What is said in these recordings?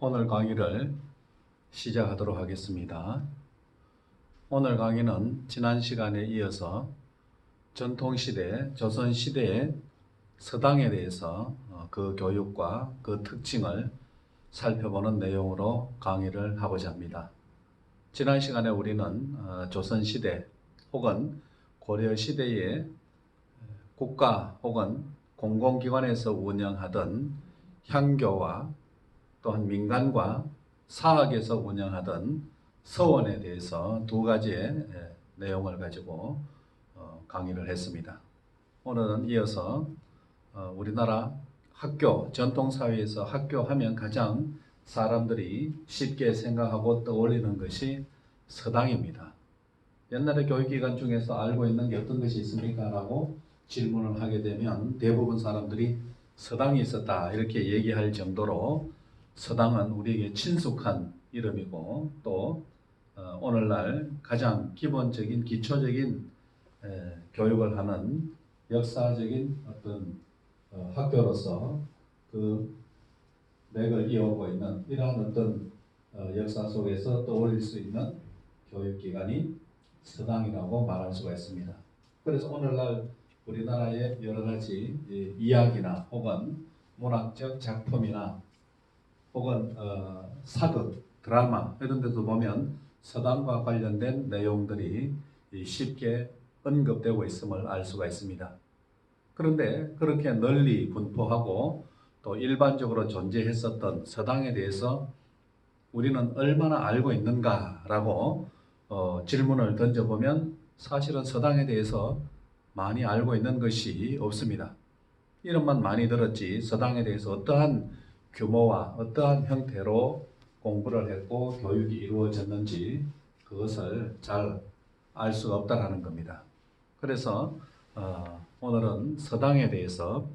오늘 강의를 시작하도록 하겠습니다. 오늘 강의는 지난 시간에 이어서 전통시대, 조선시대의 서당에 대해서 그 교육과 그 특징을 살펴보는 내용으로 강의를 하고자 합니다. 지난 시간에 우리는 조선시대 혹은 고려시대의 국가 혹은 공공기관에서 운영하던 향교와 또한 민간과 사학에서 운영하던 서원에 대해서 두 가지의 내용을 가지고 강의를 했습니다. 오늘은 이어서 우리나라 학교, 전통사회에서 학교하면 가장 사람들이 쉽게 생각하고 떠올리는 것이 서당입니다. 옛날에 교육기관 중에서 알고 있는 게 어떤 것이 있습니까? 라고 질문을 하게 되면 대부분 사람들이 서당이 있었다 이렇게 얘기할 정도로 서당은 우리에게 친숙한 이름이고 또 오늘날 가장 기본적인 기초적인 교육을 하는 역사적인 어떤 학교로서 그 맥을 이어오고 있는 이러한 어떤 역사 속에서 떠올릴 수 있는 교육기관이 서당이라고 말할 수가 있습니다. 그래서 오늘날 우리나라의 여러 가지 이야기나 혹은 문학적 작품이나 혹은 사극, 드라마 이런 데도 보면 서당과 관련된 내용들이 쉽게 언급되고 있음을 알 수가 있습니다. 그런데 그렇게 널리 분포하고 또 일반적으로 존재했었던 서당에 대해서 우리는 얼마나 알고 있는가라고 질문을 던져보면 사실은 서당에 대해서 많이 알고 있는 것이 없습니다. 이름만 많이 들었지 서당에 대해서 어떠한 규모와 어떠한 형태로 공부를 했고 교육이 이루어졌는지 그것을 잘 알 수가 없다라는 겁니다. 그래서 오늘은 서당에 대해서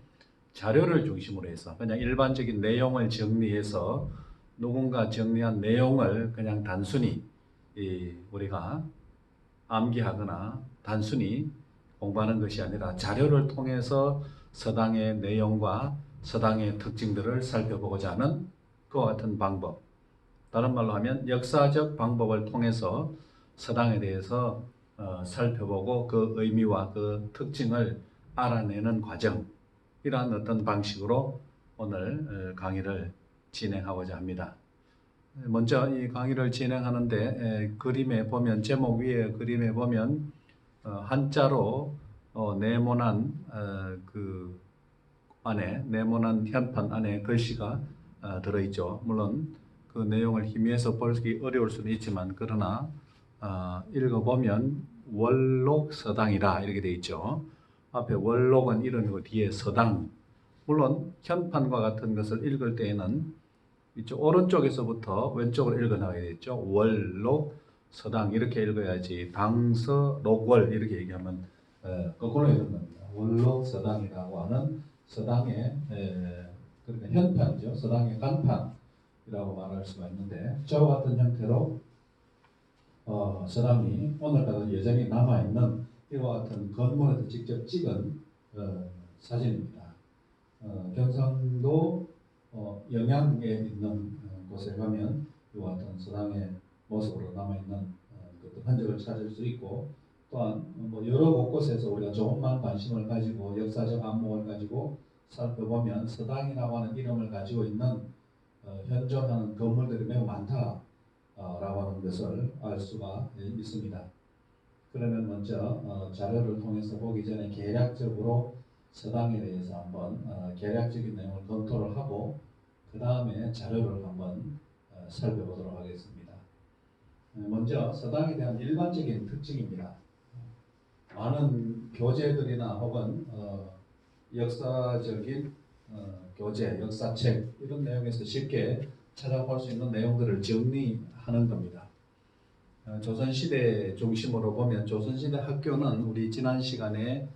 자료를 중심으로 해서 그냥 일반적인 내용을 정리해서 누군가 정리한 내용을 그냥 단순히 우리가 암기하거나 단순히 공부하는 것이 아니라 자료를 통해서 서당의 내용과 서당의 특징들을 살펴보고자 하는 그와 같은 방법, 다른 말로 하면 역사적 방법을 통해서 서당에 대해서 살펴보고 그 의미와 그 특징을 알아내는 과정, 이러한 어떤 방식으로 오늘 강의를 진행하고자 합니다. 먼저 이 강의를 진행하는데 그림에 보면 제목 위에 그림에 보면 한자로 네모난 그 안에 네모난 현판 안에 글씨가 들어있죠. 물론 그 내용을 희미해서 보기 어려울 수는 있지만 그러나 읽어보면 월록서당이라 이렇게 되어 있죠. 앞에 월록은 이름이고 뒤에 서당. 물론 현판과 같은 것을 읽을 때에는 이쪽 오른쪽에서부터 왼쪽으로 읽어나가야 되겠죠. 월록 서당 이렇게 읽어야지 당서록월 이렇게 얘기하면 거꾸로 읽는 겁니다. 월록 서당이라고 하는 서당의 그러니까 현판이죠. 서당의 간판이라고 말할 수가 있는데 저와 같은 형태로 서당이 오늘까지 여전히 남아있는 이와 같은 건물에서 직접 찍은 사진입니다. 경상도 영양에 있는 곳에 가면 이와 같은 서당의 모습으로 남아있는 흔적을 찾을 수 있고 또한 여러 곳곳에서 우리가 조금만 관심을 가지고 역사적 안목을 가지고 살펴보면 서당이라고 하는 이름을 가지고 있는 현존하는 건물들이 매우 많다라고 하는 것을 알 수가 있습니다. 그러면 먼저 자료를 통해서 보기 전에 개략적으로 서당에 대해서 한번 개략적인 내용을 검토를 하고 그 다음에 자료를 한번 살펴보도록 하겠습니다. 먼저 서당에 대한 일반적인 특징입니다. 많은 교재들이나 혹은 역사적인 교재, 역사책 이런 내용에서 쉽게 찾아볼 수 있는 내용들을 정리하는 겁니다. 조선시대 중심으로 보면 조선시대 학교는 우리 지난 시간에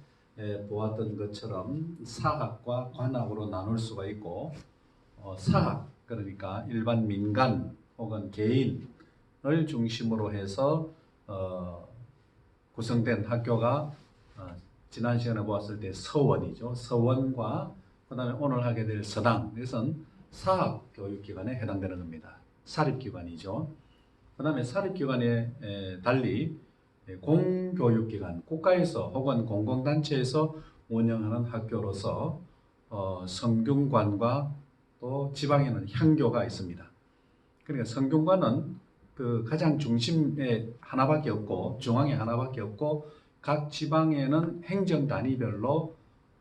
보았던 것처럼 사학과 관학으로 나눌 수가 있고 사학 그러니까 일반 민간 혹은 개인을 중심으로 해서 구성된 학교가 지난 시간에 보았을 때 서원이죠. 서원과 그 다음에 오늘 하게 될 서당, 이것은 사학교육기관에 해당되는 겁니다. 사립기관이죠. 그 다음에 사립기관에 달리 공교육기관, 국가에서 혹은 공공단체에서 운영하는 학교로서 성균관과 또 지방에는 향교가 있습니다. 그러니까 성균관은 그 가장 중심에 하나밖에 없고 중앙에 하나밖에 없고 각 지방에는 행정 단위별로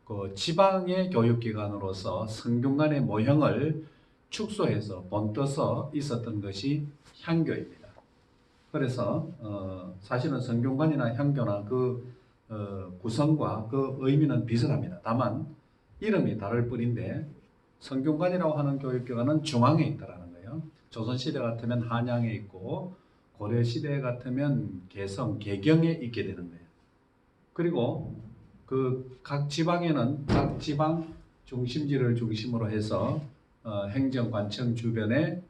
그 지방의 교육기관으로서 성균관의 모형을 축소해서 본떠서 있었던 것이 향교입니다. 그래서 사실은 성균관이나 향교나 그 구성과 그 의미는 비슷합니다. 다만 이름이 다를 뿐인데 성균관이라고 하는 교육기관은 중앙에 있다라는 거예요. 조선시대 같으면 한양에 있고 고려시대 같으면 개성, 개경에 있게 되는 거예요. 그리고 그 각 지방에는 각 지방 중심지를 중심으로 해서 행정관청 주변에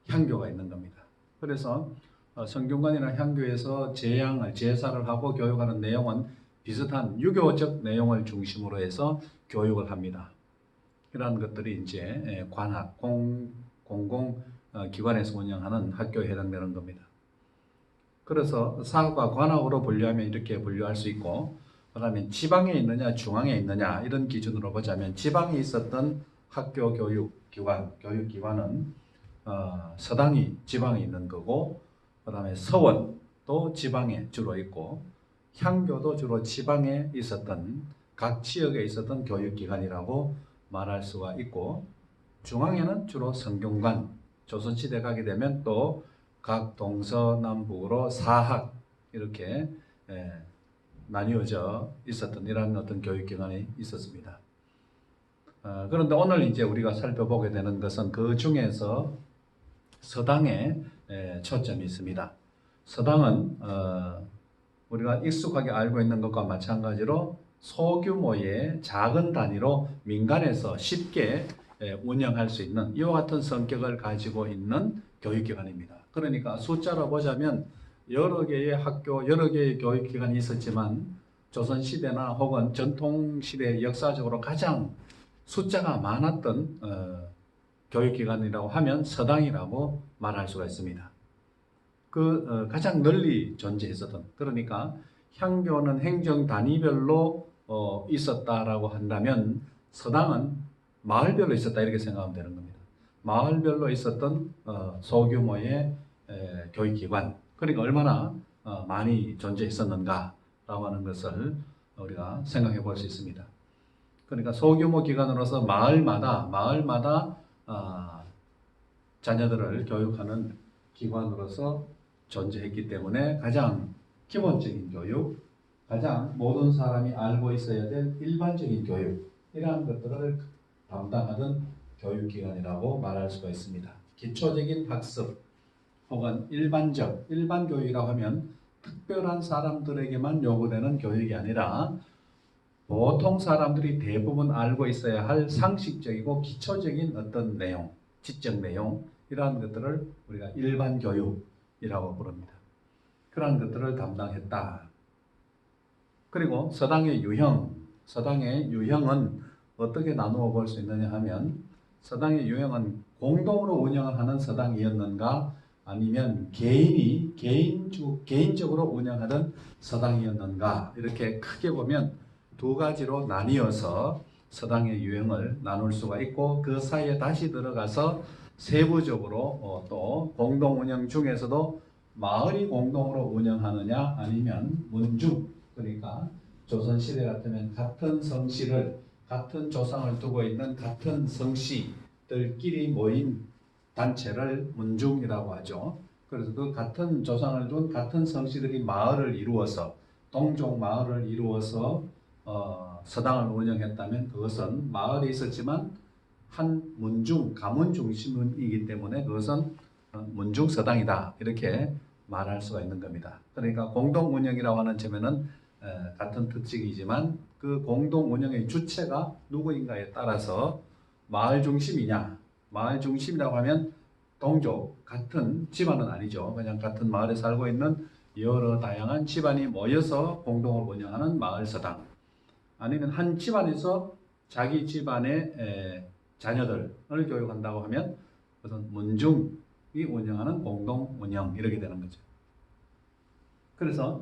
향교가 있는 겁니다. 그래서 성균관이나 향교에서 제사를 하고 교육하는 내용은 비슷한 유교적 내용을 중심으로 해서 교육을 합니다. 이러한 것들이 이제 관학, 공공기관에서 운영하는 학교에 해당되는 겁니다. 그래서 사학과 관학으로 분류하면 이렇게 분류할 수 있고, 그 다음에 지방에 있느냐 중앙에 있느냐 이런 기준으로 보자면 지방에 있었던 학교 교육기관은 서당이 지방에 있는 거고, 그 다음에 서원도 지방에 주로 있고, 향교도 주로 지방에 있었던 각 지역에 있었던 교육기관이라고 말할 수가 있고, 중앙에는 주로 성균관, 조선시대 가게 되면 또 각 동서남북으로 사학 이렇게 나뉘어져 있었던 이런 어떤 교육기관이 있었습니다. 그런데 오늘 이제 우리가 살펴보게 되는 것은 그 중에서 서당에 초점이 있습니다. 서당은 우리가 익숙하게 알고 있는 것과 마찬가지로 소규모의 작은 단위로 민간에서 쉽게 운영할 수 있는 이와 같은 성격을 가지고 있는 교육기관입니다. 그러니까 숫자로 보자면 여러 개의 학교, 여러 개의 교육기관이 있었지만 조선시대나 혹은 전통시대 역사적으로 가장 숫자가 많았던 교육기관이라고 하면 서당이라고 말할 수가 있습니다. 가장 널리 존재했었던, 그러니까 향교는 행정 단위별로 있었다라고 한다면 서당은 마을별로 있었다 이렇게 생각하면 되는 겁니다. 마을별로 있었던 소규모의 교육기관, 그러니까 얼마나 많이 존재했었는가라고 하는 것을 우리가 생각해 볼 수 있습니다. 그러니까 소규모 기관으로서 마을마다 자녀들을 교육하는 기관으로서 존재했기 때문에 가장 기본적인 교육, 가장 모든 사람이 알고 있어야 될 일반적인 교육, 이러한 것들을 담당하던 교육기관이라고 말할 수가 있습니다. 기초적인 학습 혹은 일반 교육이라고 하면 특별한 사람들에게만 요구되는 교육이 아니라 보통 사람들이 대부분 알고 있어야 할 상식적이고 기초적인 어떤 내용, 지적 내용, 이러한 것들을 우리가 일반 교육이라고 부릅니다. 그러한 것들을 담당했다. 그리고 서당의 유형은 어떻게 나누어 볼 수 있느냐 하면 서당의 유형은 공동으로 운영을 하는 서당이었는가 아니면 개인적으로 운영하던 서당이었는가, 이렇게 크게 보면 두 가지로 나뉘어서 서당의 유형을 나눌 수가 있고, 그 사이에 다시 들어가서 세부적으로 또 공동 운영 중에서도 마을이 공동으로 운영하느냐 아니면 문중, 그러니까 조선시대 같으면 같은 성씨를, 같은 조상을 두고 있는 같은 성씨들끼리 모인 단체를 문중이라고 하죠. 그래서 그 같은 조상을 둔 같은 성씨들이 마을을 이루어서, 동족 마을을 이루어서 서당을 운영했다면 그것은 마을에 있었지만 한 문중, 가문 중심이기 때문에 그것은 문중서당이다 이렇게 말할 수가 있는 겁니다. 그러니까 공동 운영이라고 하는 점에는 같은 특징이지만 그 공동 운영의 주체가 누구인가에 따라서 마을 중심이냐, 마을 중심이라고 하면 동족, 같은 집안은 아니죠. 그냥 같은 마을에 살고 있는 여러 다양한 집안이 모여서 공동으로 운영하는 마을서당, 아니면 한 집안에서 자기 집안의 자녀들을 교육한다고 하면 어떤 문중이 운영하는 공동 운영 이렇게 되는 거죠. 그래서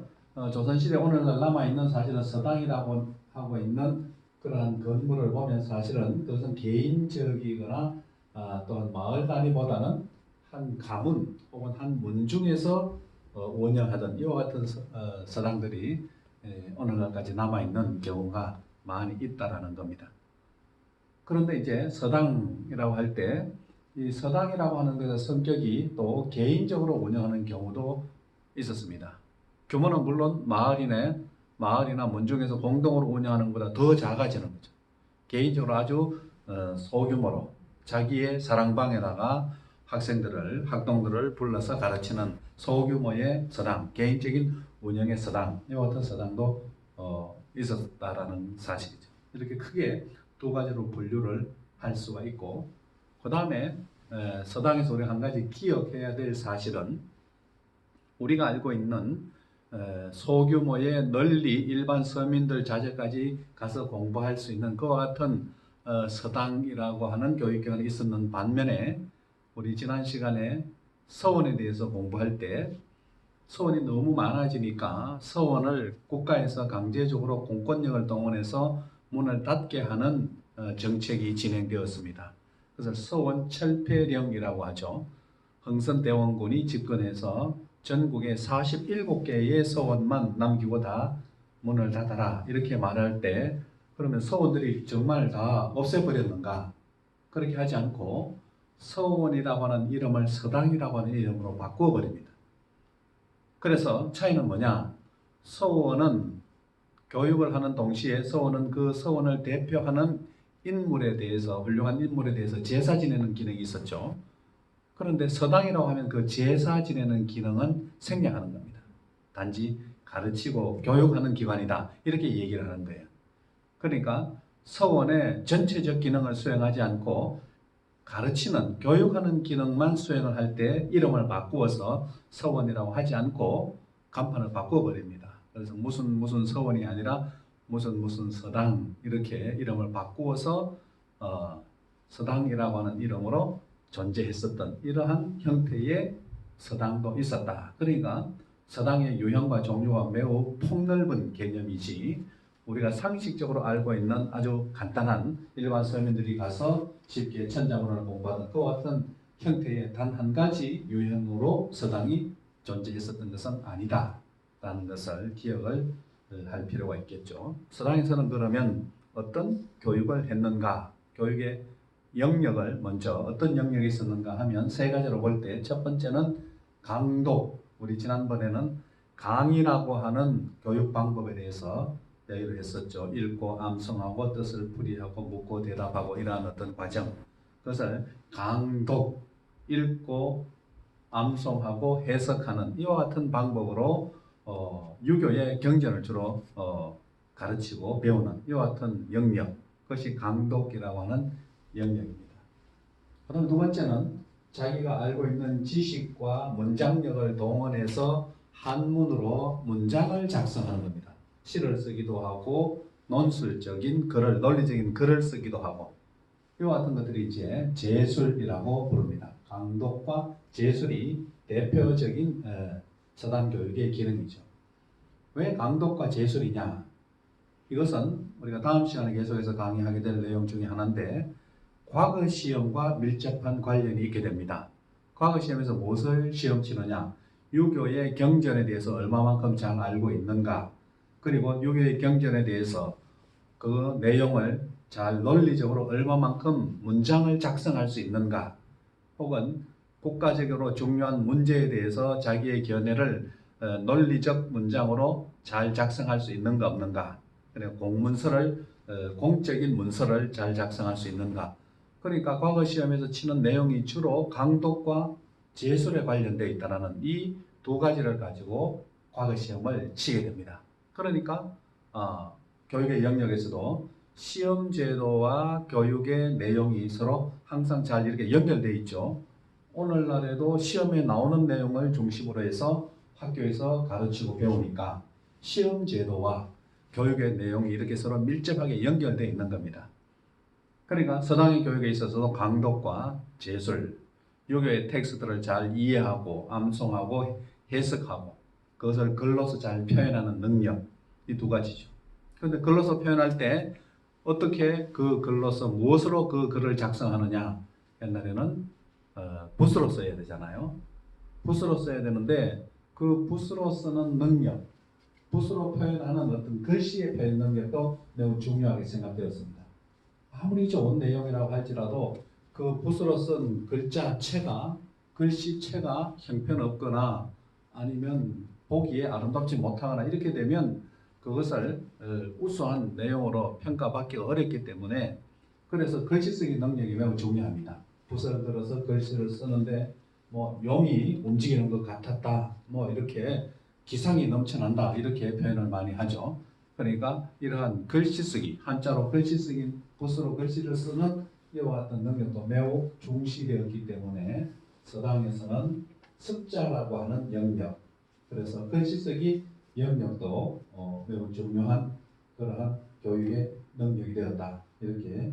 조선시대 오늘날 남아있는 사실은 서당이라고 하고 있는 그러한 건물을 보면 사실은 그것은 개인적이거나 또한 마을 단위보다는 한 가문 혹은 한 문중에서 운영하던 이와 같은 서당들이 오늘날까지 남아있는 경우가 많이 있다라는 겁니다. 그런데 이제 서당이라고 할 때 이 서당이라고 하는 것의 성격이 또 개인적으로 운영하는 경우도 있었습니다. 규모는 물론 마을이나 문중에서 공동으로 운영하는 것보다 더 작아지는 거죠. 개인적으로 아주 소규모로 자기의 사랑방에다가 학동들을 불러서 가르치는 소규모의 서당, 개인적인 운영의 서당, 이와 같은 서당도 있었다라는 사실이죠. 이렇게 크게 두 가지로 분류를 할 수가 있고, 그 다음에 서당에서 우리가 한 가지 기억해야 될 사실은 우리가 알고 있는 소규모의 널리 일반 서민들 자제까지 가서 공부할 수 있는 그와 같은 서당이라고 하는 교육기관이 있었는 반면에 우리 지난 시간에 서원에 대해서 공부할 때 서원이 너무 많아지니까 서원을 국가에서 강제적으로 공권력을 동원해서 문을 닫게 하는 정책이 진행되었습니다. 그래서 서원 철폐령이라고 하죠. 흥선대원군이 집권해서 전국에 47개의 서원만 남기고 다 문을 닫아라 이렇게 말할 때, 그러면 서원들이 정말 다 없애버렸는가? 그렇게 하지 않고 서원이라고 하는 이름을 서당이라고 하는 이름으로 바꾸어 버립니다. 그래서 차이는 뭐냐? 서원은 교육을 하는 동시에 서원은 그 서원을 대표하는 인물에 대해서, 훌륭한 인물에 대해서 제사 지내는 기능이 있었죠. 그런데 서당이라고 하면 그 제사 지내는 기능은 생략하는 겁니다. 단지 가르치고 교육하는 기관이다 이렇게 얘기를 하는 거예요. 그러니까 서원의 전체적 기능을 수행하지 않고 가르치는, 교육하는 기능만 수행을 할 때 이름을 바꾸어서 서원이라고 하지 않고 간판을 바꾸어 버립니다. 그래서 무슨 서원이 아니라 무슨 서당 이렇게 이름을 바꾸어서 서당이라고 하는 이름으로 존재했었던 이러한 형태의 서당도 있었다. 그러니까 서당의 유형과 종류가 매우 폭넓은 개념이지 우리가 상식적으로 알고 있는 아주 간단한 일반 서민들이 가서 쉽게 천자문을 공부하는 그와 같은 형태의 단 한 가지 유형으로 서당이 존재했었던 것은 아니다라는 것을 기억을 할 필요가 있겠죠. 서당에서는 그러면 어떤 교육을 했는가? 교육의 영역을 먼저 어떤 영역이 있었는가 하면 세 가지로 볼 때, 첫 번째는 강독. 우리 지난번에는 강의라고 하는 교육 방법에 대해서 얘기를 했었죠. 읽고 암송하고 뜻을 풀이하고 묻고 대답하고 이러한 어떤 과정, 그것을 강독, 읽고 암송하고 해석하는 이와 같은 방법으로 유교의 경전을 주로 가르치고 배우는 이와 같은 영역, 그것이 강독이라고 하는 영역입니다. 그다음 두 번째는 자기가 알고 있는 지식과 문장력을 동원해서 한문으로 문장을 작성하는 겁니다. 시를 쓰기도 하고 논술적인 글을, 논리적인 글을 쓰기도 하고 이와 같은 것들이 이제 제술이라고 부릅니다. 강독과 제술이 대표적인 서당 교육의 기능이죠. 왜 강독과 제술이냐? 이것은 우리가 다음 시간에 계속해서 강의하게 될 내용 중에 하나인데, 과거 시험과 밀접한 관련이 있게 됩니다. 과거 시험에서 무엇을 시험 치느냐? 유교의 경전에 대해서 얼마만큼 잘 알고 있는가? 그리고 유교의 경전에 대해서 그 내용을 잘 논리적으로 얼마만큼 문장을 작성할 수 있는가? 혹은 국가적으로 중요한 문제에 대해서 자기의 견해를 논리적 문장으로 잘 작성할 수 있는가 없는가? 그리고 공적인 문서를 잘 작성할 수 있는가? 그러니까 과거 시험에서 치는 내용이 주로 강독과 제술에 관련되어 있다는 이 두 가지를 가지고 과거 시험을 치게 됩니다. 그러니까 교육의 영역에서도 시험 제도와 교육의 내용이 서로 항상 잘 이렇게 연결되어 있죠. 오늘날에도 시험에 나오는 내용을 중심으로 해서 학교에서 가르치고 배우니까 시험 제도와 교육의 내용이 이렇게 서로 밀접하게 연결되어 있는 겁니다. 그러니까 서당의 교육에 있어서도 강독과 제술, 유교의 텍스트를 잘 이해하고 암송하고 해석하고 그것을 글로서 잘 표현하는 능력, 이 두 가지죠. 그런데 글로서 표현할 때 어떻게 그 글로서 무엇으로 그 글을 작성하느냐? 옛날에는 붓으로 써야 되잖아요. 붓으로 써야 되는데 그 붓으로 쓰는 능력, 붓으로 표현하는 어떤 글씨의 표현 능력도 매우 중요하게 생각되었습니다. 아무리 좋은 내용이라고 할지라도 그 붓으로 쓴 글자체가 글씨체가 형편없거나 아니면 보기에 아름답지 못하거나 이렇게 되면 그것을 우수한 내용으로 평가받기가 어렵기 때문에 그래서 글씨 쓰기 능력이 매우 중요합니다. 붓을 들어서 글씨를 쓰는데 뭐 용이 움직이는 것 같았다, 뭐 이렇게 기상이 넘쳐난다 이렇게 표현을 많이 하죠. 그러니까 이러한 글씨 쓰기, 한자로 글씨 쓰기, 붓으로 글씨를 쓰는 이와 같은 능력도 매우 중시되었기 때문에 서당에서는 습자라고 하는 영역, 그래서 글씨 쓰기 영역도 매우 중요한 그러한 교육의 능력이 되었다 이렇게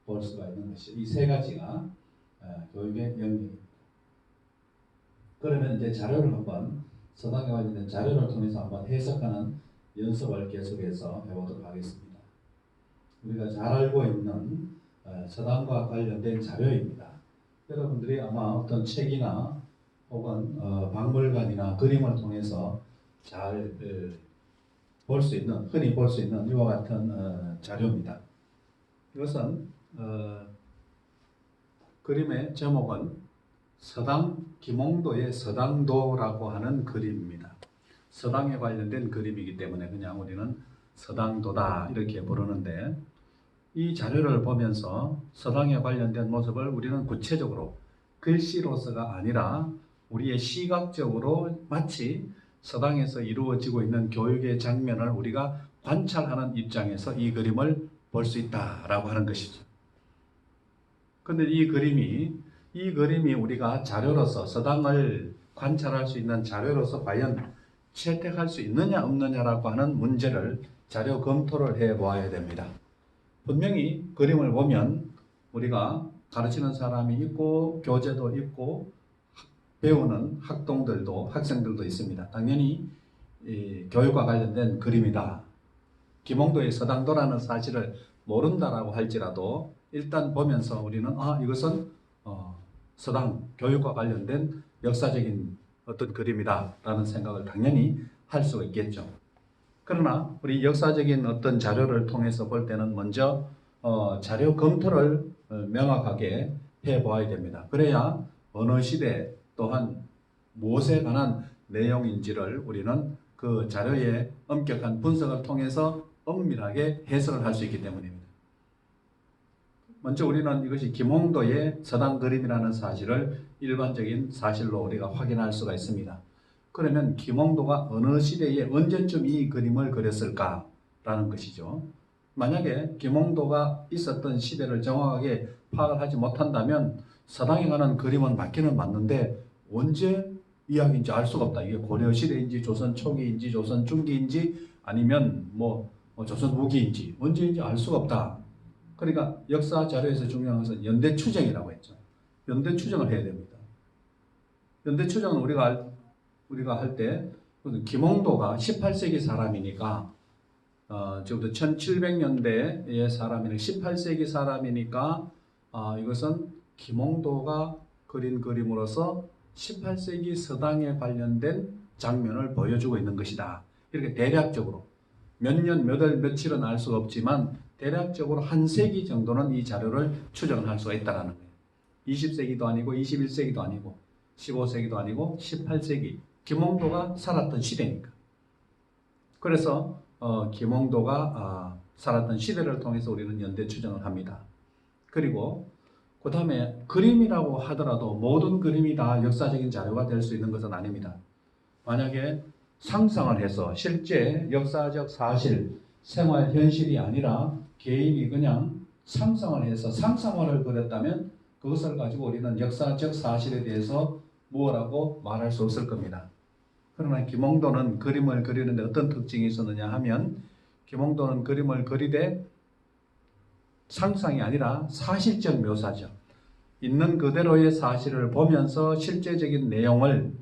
볼 수가 있는 것이 이 세 가지가 교육의 영역입니다. 그러면 이제 자료를 한번 서당에 관련된 자료를 통해서 한번 해석하는 연습을 계속해서 해보도록 하겠습니다. 우리가 잘 알고 있는 서당과 관련된 자료입니다. 여러분들이 아마 어떤 책이나 혹은 박물관이나 그림을 통해서 잘 볼 수 있는, 흔히 볼 수 있는 이와 같은 자료입니다. 이것은 그림의 제목은 서당 김홍도의 서당도라고 하는 그림입니다. 서당에 관련된 그림이기 때문에 그냥 우리는 서당도다 이렇게 부르는데 이 자료를 보면서 서당에 관련된 모습을 우리는 구체적으로 글씨로서가 아니라 우리의 시각적으로 마치 서당에서 이루어지고 있는 교육의 장면을 우리가 관찰하는 입장에서 이 그림을 볼 수 있다라고 하는 것이죠. 그런데 이 그림이 우리가 자료로서 서당을 관찰할 수 있는 자료로서 과연 채택할 수 있느냐 없느냐라고 하는 문제를 자료 검토를 해 보아야 됩니다. 분명히 그림을 보면 우리가 가르치는 사람이 있고 교재도 있고 배우는 학동들도 학생들도 있습니다. 당연히 교육과 관련된 그림이다. 김홍도의 서당도라는 사실을 모른다라고 할지라도 일단 보면서 우리는 이것은 서당 교육과 관련된 역사적인 어떤 그림이다라는 생각을 당연히 할 수가 있겠죠. 그러나 우리 역사적인 어떤 자료를 통해서 볼 때는 먼저 자료 검토를 명확하게 해보아야 됩니다. 그래야 어느 시대 또한 무엇에 관한 내용인지를 우리는 그 자료의 엄격한 분석을 통해서 엄밀하게 해석을 할 수 있기 때문입니다. 먼저 우리는 이것이 김홍도의 서당 그림이라는 사실을 일반적인 사실로 우리가 확인할 수가 있습니다. 그러면 김홍도가 어느 시대에 언제쯤 이 그림을 그렸을까라는 것이죠. 만약에 김홍도가 있었던 시대를 정확하게 파악을 하지 못한다면 서당에 관한 그림은 맞기는 맞는데 언제 이야기인지 알 수가 없다. 이게 고려 시대인지 조선 초기인지 조선 중기인지 아니면 조선 후기인지 언제인지 알 수가 없다. 그러니까 역사 자료에서 중요한 것은 연대 추정이라고 했죠. 연대 추정을 해야 됩니다. 연대 추정은 우리가 할 때 김홍도가 18세기 사람이니까 지금부터 1700년대의 사람이니까 18세기 사람이니까 이것은 김홍도가 그린 그림으로서 18세기 서당에 관련된 장면을 보여주고 있는 것이다. 이렇게 대략적으로 몇 년, 몇 월, 며칠은 알 수가 없지만 대략적으로 한 세기 정도는 이 자료를 추정할 수가 있다는 거예요. 20세기도 아니고 21세기도 아니고 15세기도 아니고 18세기 김홍도가 살았던 시대니까. 그래서 김홍도가 살았던 시대를 통해서 우리는 연대 추정을 합니다. 그리고 그 다음에 그림이라고 하더라도 모든 그림이 다 역사적인 자료가 될 수 있는 것은 아닙니다. 만약에 상상을 해서 실제 역사적 사실, 생활 현실이 아니라 개인이 그냥 상상을 해서 상상화를 그렸다면 그것을 가지고 우리는 역사적 사실에 대해서 무엇라고 말할 수 없을 겁니다. 그러나 김홍도는 그림을 그리는데 어떤 특징이 있었느냐 하면 김홍도는 그림을 그리되 상상이 아니라 사실적 묘사죠. 있는 그대로의 사실을 보면서 실제적인 내용을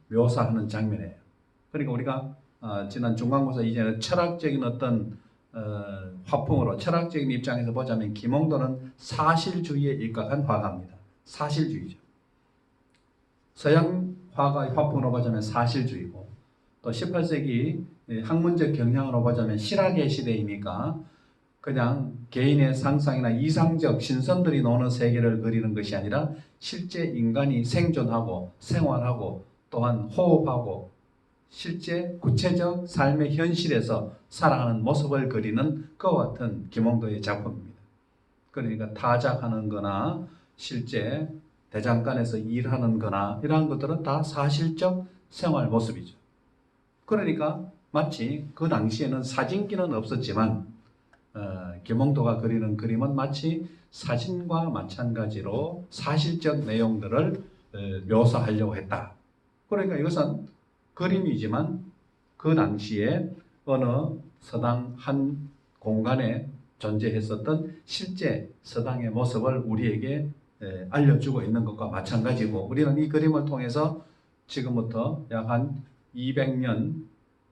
묘사하는 장면이에요. 그러니까 우리가 지난 중간고사 이전에 철학적인 어떤 화풍으로 철학적인 입장에서 보자면 김홍도는 사실주의에 입각한 화가입니다. 사실주의죠. 서양 화가의 화풍으로 보자면 사실주의고, 또 18세기 학문적 경향으로 보자면 실학의 시대이니까 그냥 개인의 상상이나 이상적 신선들이 노는 세계를 그리는 것이 아니라 실제 인간이 생존하고 생활하고 또한 호흡하고 실제 구체적 삶의 현실에서 살아가는 모습을 그리는 그와 같은 김홍도의 작품입니다. 그러니까 타작하는 거나 실제 대장간에서 일하는 거나 이러한 것들은 다 사실적 생활 모습이죠. 그러니까 마치 그 당시에는 사진기는 없었지만 김홍도가 그리는 그림은 마치 사진과 마찬가지로 사실적 내용들을 묘사하려고 했다. 그러니까 이것은 그림이지만 그 당시에 어느 서당 한 공간에 존재했었던 실제 서당의 모습을 우리에게 알려주고 있는 것과 마찬가지고, 우리는 이 그림을 통해서 지금부터 약 한 200년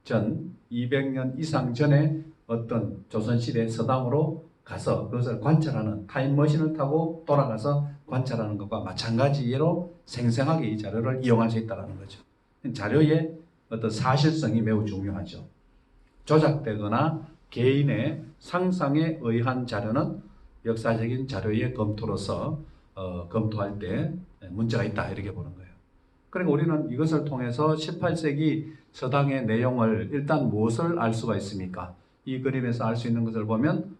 전, 200년 이상 전에 어떤 조선시대 서당으로 가서 그것을 관찰하는, 타임머신을 타고 돌아가서 관찰하는 것과 마찬가지로 생생하게 이 자료를 이용할 수 있다는 거죠. 자료의 어떤 사실성이 매우 중요하죠. 조작되거나 개인의 상상에 의한 자료는 역사적인 자료의 검토로서 검토할 때 문제가 있다, 이렇게 보는 거예요. 그러니까 우리는 이것을 통해서 18세기 서당의 내용을 일단 무엇을 알 수가 있습니까? 이 그림에서 알 수 있는 것을 보면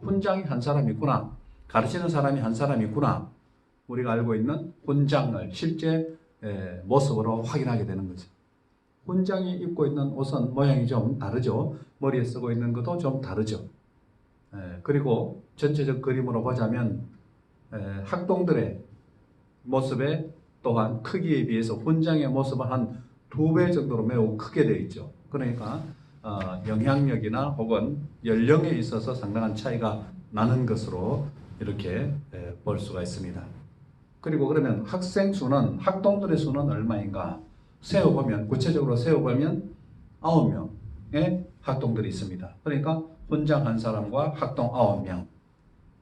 훈장이 한 사람이 있구나, 가르치는 사람이 한 사람이 있구나, 우리가 알고 있는 훈장을 실제 모습으로 확인하게 되는 거죠. 훈장이 입고 있는 옷은 모양이 좀 다르죠. 머리에 쓰고 있는 것도 좀 다르죠. 그리고 전체적 그림으로 보자면 학동들의 모습에 또한 크기에 비해서 훈장의 모습은 한 2배 정도로 매우 크게 되어 있죠. 그러니까 영향력이나 혹은 연령에 있어서 상당한 차이가 나는 것으로 이렇게 볼 수가 있습니다. 그리고 그러면 학생 수는, 학동들의 수는 얼마인가? 세어보면, 구체적으로 세어보면 9명의 학동들이 있습니다. 그러니까 훈장 한 사람과 학동 9명,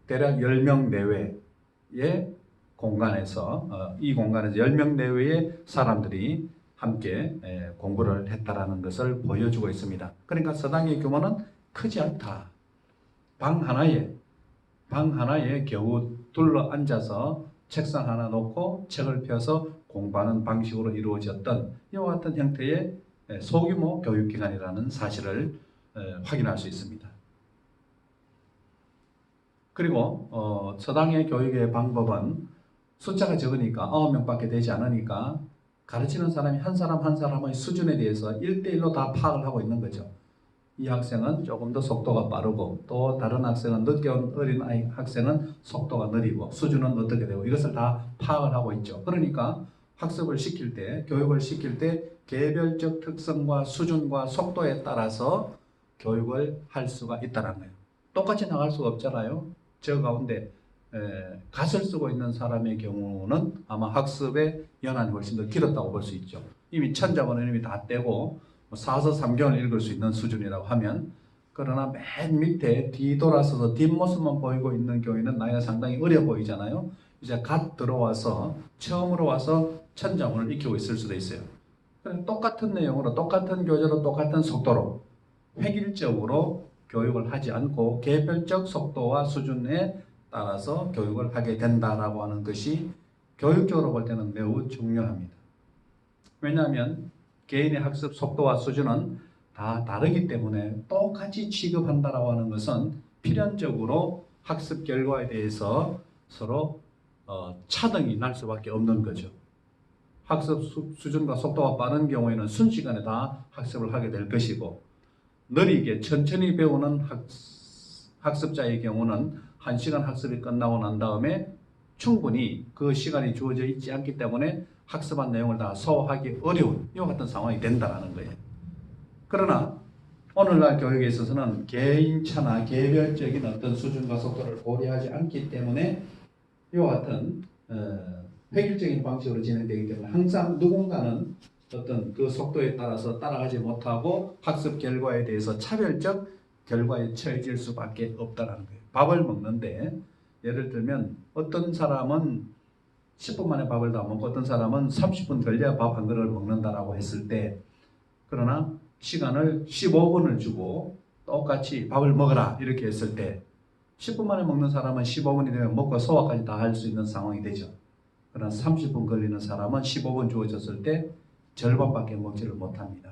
대략 10명 내외의 공간에서 이 공간에서 10명 내외의 사람들이 함께 공부를 했다라는 것을 보여주고 있습니다. 그러니까 서당의 규모는 크지 않다. 방 하나에 겨우 둘러 앉아서 책상 하나 놓고 책을 펴서 공부하는 방식으로 이루어졌던 이와 같은 형태의 소규모 교육기관이라는 사실을 확인할 수 있습니다. 그리고 서당의 교육의 방법은 숫자가 적으니까 9명밖에 되지 않으니까 가르치는 사람이 한 사람 한 사람의 수준에 대해서 1대1로 다 파악을 하고 있는 거죠. 이 학생은 조금 더 속도가 빠르고 또 다른 학생은 늦게 온 어린 아이 학생은 속도가 느리고 수준은 어떻게 되고 이것을 다 파악을 하고 있죠. 그러니까 학습을 시킬 때, 교육을 시킬 때 개별적 특성과 수준과 속도에 따라서 교육을 할 수가 있다는 거예요. 똑같이 나갈 수가 없잖아요. 저 가운데 갓을 쓰고 있는 사람의 경우는 아마 학습의 연한이 훨씬 더 길었다고 볼 수 있죠. 이미 천자문은 이미 다 떼고 4서 3경을 읽을 수 있는 수준이라고 하면, 그러나 맨 밑에 뒤돌아서서 뒷모습만 보이고 있는 경우에는 나이가 상당히 어려 보이잖아요. 이제 갓 들어와서 처음으로 와서 천자문을 익히고 있을 수도 있어요. 똑같은 내용으로 똑같은 교재로 똑같은 속도로 획일적으로 교육을 하지 않고 개별적 속도와 수준에 따라서 교육을 하게 된다라고 하는 것이 교육적으로 볼 때는 매우 중요합니다. 왜냐하면 개인의 학습 속도와 수준은 다 다르기 때문에 똑같이 취급한다라고 하는 것은 필연적으로 학습 결과에 대해서 서로 차등이 날 수밖에 없는 거죠. 학습 수준과 속도가 빠른 경우에는 순식간에 다 학습을 하게 될 것이고, 느리게 천천히 배우는 학습자의 경우는 1시간 학습이 끝나고 난 다음에 충분히 그 시간이 주어져 있지 않기 때문에 학습한 내용을 다 소화하기 어려운 이와 같은 상황이 된다는 거예요. 그러나 오늘날 교육에 있어서는 개인차나 개별적인 어떤 수준과 속도를 고려하지 않기 때문에 이와 같은 획일적인 방식으로 진행되기 때문에 항상 누군가는 어떤 그 속도에 따라서 따라가지 못하고 학습 결과에 대해서 차별적 결과에 처해질 수밖에 없다는 거예요. 밥을 먹는데 예를 들면 어떤 사람은 10분 만에 밥을 다 먹고 어떤 사람은 30분 걸려야 밥 한 그릇을 먹는다라고 했을 때, 그러나 시간을 15분을 주고 똑같이 밥을 먹어라 이렇게 했을 때 10분 만에 먹는 사람은 15분이 되면 먹고 소화까지 다 할 수 있는 상황이 되죠. 그러나 30분 걸리는 사람은 15분 주어졌을 때 절반밖에 먹지를 못합니다.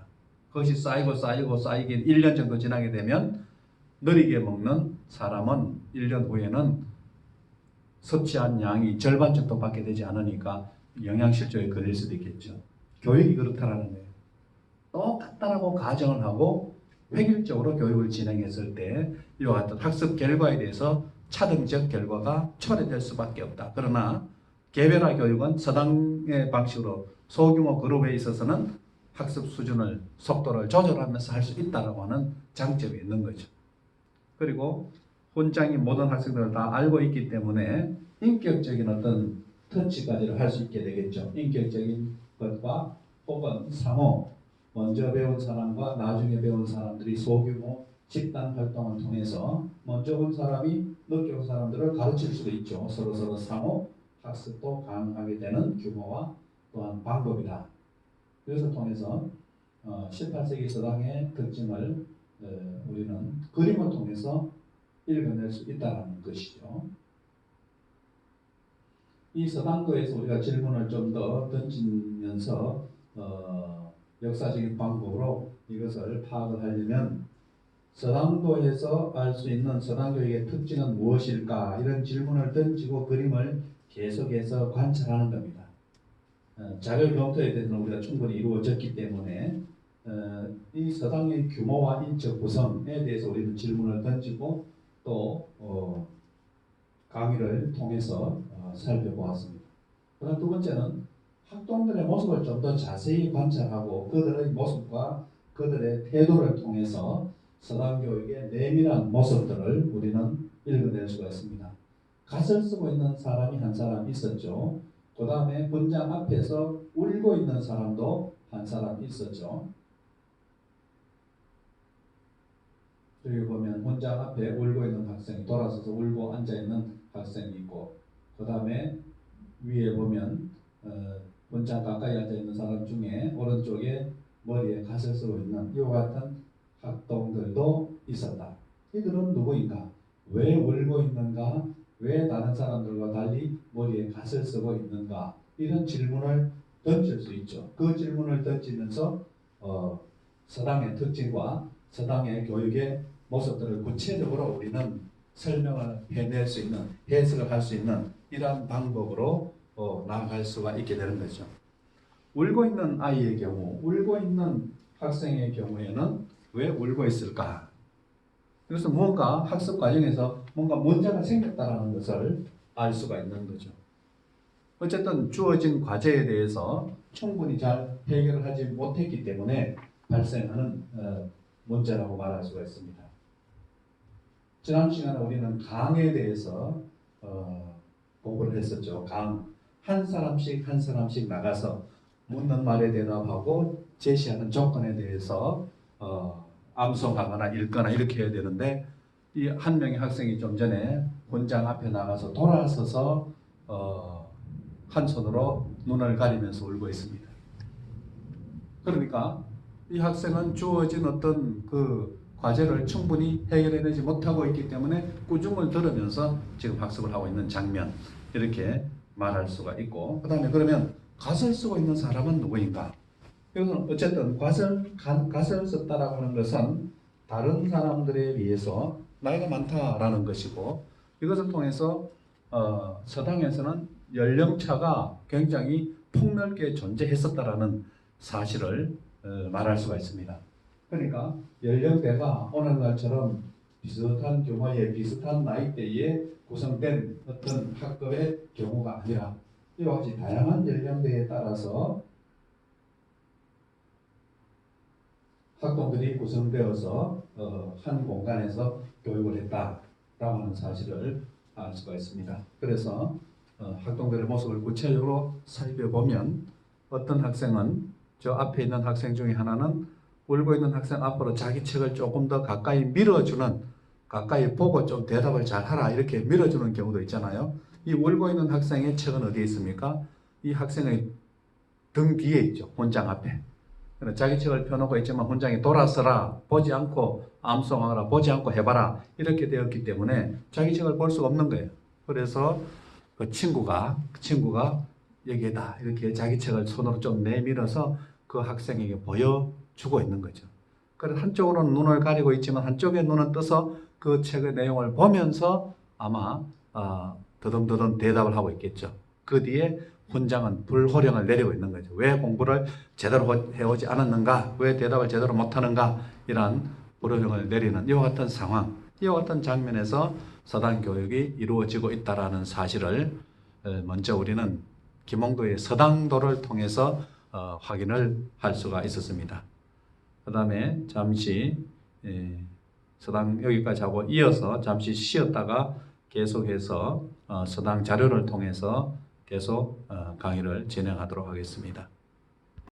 그것이 쌓이고 쌓이게 1년 정도 지나게 되면 느리게 먹는 사람은 1년 후에는 섭취한 양이 절반 정도밖에 되지 않으니까 영양실조에 걸릴 수도 있겠죠. 교육이 그렇다라는 거예요. 똑같다라고 가정을 하고 획일적으로 교육을 진행했을 때 이와 같은 학습 결과에 대해서 차등적 결과가 초래될 수밖에 없다. 그러나 개별화 교육은 서당의 방식으로 소규모 그룹에 있어서는 학습 수준을 속도를 조절하면서 할 수 있다라고 하는 장점이 있는 거죠. 그리고 혼장인 모든 학생들을 다 알고 있기 때문에 인격적인 어떤 터치까지를 할 수 있게 되겠죠. 인격적인 것과 혹은 상호, 먼저 배운 사람과 나중에 배운 사람들이 소규모 집단 활동을 통해서 먼저 온 사람이 늦게 온 사람들을 가르칠 수도 있죠. 서로 상호 학습도 가능하게 되는 규모와 또한 방법이다. 그것을 통해서 18세기 서당의 특징을 우리는 그림을 통해서 읽어낼 수 있다는 것이죠. 이 서당도에서 우리가 질문을 좀 더 던지면서 역사적인 방법으로 이것을 파악을 하려면 서당도에서 알 수 있는 서당교육의 특징은 무엇일까? 이런 질문을 던지고 그림을 계속해서 관찰하는 겁니다. 자료 검토에 대해서는 우리가 충분히 이루어졌기 때문에 이 서당의 규모와 인적 구성에 대해서 우리는 질문을 던지고 또 강의를 통해서 살펴보았습니다. 그다음 두 번째는 학동들의 모습을 좀 더 자세히 관찰하고 그들의 모습과 그들의 태도를 통해서 서당교육의 내밀한 모습들을 우리는 읽어낼 수가 있습니다. 갓을 쓰고 있는 사람이 한 사람 있었죠. 그 다음에 본장 앞에서 울고 있는 사람도 한 사람 있었죠. 여기 보면 본장 앞에 울고 있는 학생이 돌아서서 울고 앉아있는 학생이 있고, 그 다음에 위에 보면 본장 가까이 앉아있는 사람 중에 오른쪽에 머리에 갓을 쓰고 있는 이와 같은 학동들도 있었다. 이들은 누구인가? 왜 울고 있는가? 왜 다른 사람들과 달리 머리에 갓을 쓰고 있는가? 이런 질문을 던질 수 있죠. 그 질문을 던지면서 서당의 특징과 서당의 교육의 모습들을 구체적으로 우리는 설명을 해낼 수 있는, 해석을 할 수 있는 이러한 방법으로 나아갈 수가 있게 되는 거죠. 울고 있는 아이의 경우, 울고 있는 학생의 경우에는 왜 울고 있을까? 그래서 무언가 학습 과정에서 뭔가 문제가 생겼다는 것을 알 수가 있는 거죠. 어쨌든 주어진 과제에 대해서 충분히 잘 해결을 하지 못했기 때문에 발생하는 문제라고 말할 수가 있습니다. 지난 시간에 우리는 강에 대해서 공부를 했었죠. 강. 한 사람씩 나가서 묻는 말에 대답하고 제시하는 조건에 대해서 암송하거나 읽거나 이렇게 해야 되는데, 이 한 명의 학생이 좀 전에 본장 앞에 나가서 돌아서서 한 손으로 눈을 가리면서 울고 있습니다. 그러니까 이 학생은 주어진 어떤 그 과제를 충분히 해결해내지 못하고 있기 때문에 꾸중을 들으면서 지금 학습을 하고 있는 장면, 이렇게 말할 수가 있고, 그 다음에 그러면 갓을 쓰고 있는 사람은 누구인가? 이것은 어쨌든 갓을 썼다라고 하는 것은 다른 사람들에 비해서 나이가 많다라는 것이고, 이것을 통해서 서당에서는 연령차가 굉장히 폭넓게 존재했었다라는 사실을 말할 수가 있습니다. 그러니까 연령대가 오늘날처럼 비슷한 규모의 비슷한 나이대에 구성된 어떤 학급의 경우가 아니라 이와 같이 다양한 연령대에 따라서 학동들이 구성되어서 한 공간에서 교육을 했다라고 하는 사실을 알 수가 있습니다. 그래서 학동들의 모습을 구체적으로 살펴보면 어떤 학생은 저 앞에 있는 학생 중에 하나는 울고 있는 학생 앞으로 자기 책을 조금 더 가까이 밀어주는, 가까이 보고 좀 대답을 잘하라 이렇게 밀어주는 경우도 있잖아요. 이 울고 있는 학생의 책은 어디에 있습니까? 이 학생의 등 뒤에 있죠. 훈장 앞에. 자기 책을 펴놓고 있지만 훈장이 돌아서라, 보지 않고 암송하라, 보지 않고 해봐라 이렇게 되었기 때문에 자기 책을 볼 수가 없는 거예요. 그래서 그 친구가 여기에다 이렇게 자기 책을 손으로 좀 내밀어서 그 학생에게 보여주고 있는 거죠. 그래서 한쪽으로는 눈을 가리고 있지만 한쪽에 눈을 떠서 그 책의 내용을 보면서 아마 더듬더듬 대답을 하고 있겠죠. 그 뒤에 훈장은 불호령을 내리고 있는 거죠. 왜 공부를 제대로 해오지 않았는가? 왜 대답을 제대로 못하는가? 이런 불호령을 내리는 이와 같은 상황, 이와 같은 장면에서 서당 교육이 이루어지고 있다는 사실을 먼저 우리는 김홍도의 서당도를 통해서 확인을 할 수가 있었습니다. 그 다음에 잠시 서당 여기까지 하고 이어서 잠시 쉬었다가 계속해서 서당 자료를 통해서 계속 강의를 진행하도록 하겠습니다.